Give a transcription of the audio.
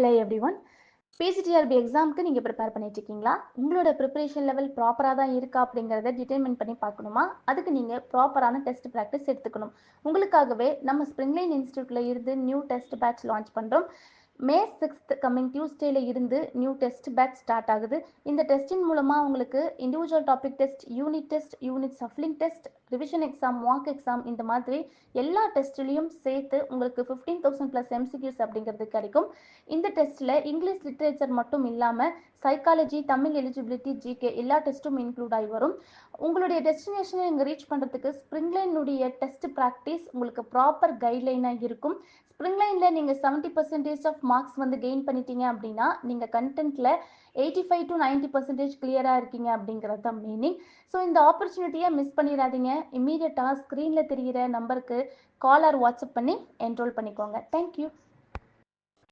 Hello everyone. PGTRB எக்ஸாமுக்கு நீங்கள் prepare பண்ணிட்டு இருக்கீங்களா? உங்களோட ப்ரிப்பரேஷன் லெவல் ப்ராப்பராக தான் இருக்கா அப்படிங்கிறத டிட்டர்மின் பண்ணி பார்க்கணுமா? அதுக்கு நீங்கள் ப்ராப்பரான டெஸ்ட் ப்ராக்டிஸ் எடுத்துக்கணும். உங்களுக்காகவே நம்ம ஸ்ப்ரிங்லைன் இன்ஸ்டியூட்டில் இருந்து நியூ டெஸ்ட் பேட்ச் லான்ச் பண்ணுறோம். மே 6th கம்மிங் டியூஸ்டேல இருந்து நியூ டெஸ்ட் பேட்ச் ஸ்டார்ட் ஆகுது. இந்த டெஸ்டின் மூலமாக உங்களுக்கு individual topic test, unit shuffling test, revision exam, mark exam, இந்த மாதிரி எல்லா டெஸ்ட்லையும் சேர்த்து உங்களுக்கு 15,000 ப்ளஸ் எம்சிக்யூஸ் அப்படிங்கிறது கிடைக்கும். இந்த டெஸ்ட்டில் இங்கிலீஷ் லிட்ரேச்சர் மட்டும் இல்லாமல் சைக்காலஜி, தமிழ் எலிஜிபிலிட்டி, ஜிகே எல்லா டெஸ்ட்டும் இன்க்ளூட் ஆகி வரும். உங்களுடைய டெஸ்டினேஷனை இங்கே ரீச் பண்ணுறதுக்கு ஸ்ப்ரிங்லைனுடைய டெஸ்ட் ப்ராக்டிஸ் உங்களுக்கு ப்ராப்பர் கைட்லைனாக இருக்கும். ஸ்ப்ரிங்லைனில் நீங்கள் 70% ஆஃப் மார்க்ஸ் வந்து கெயின் பண்ணிட்டீங்க அப்படின்னா நீங்கள் கண்டென்ட்டில் 85 to 90% கிளியராக இருக்கீங்க அப்படிங்கிறது தான் மீனிங். ஸோ இந்த ஆப்பர்ச்சுனிட்டியை மிஸ் பண்ணிடாதீங்க. இம்மீடியட்டாக ஸ்க்ரீனில் தெரிகிற நம்பருக்கு கால் ஆர் வாட்ஸ்அப் பண்ணி என்ரோல் பண்ணிக்கோங்க. தேங்க்யூ.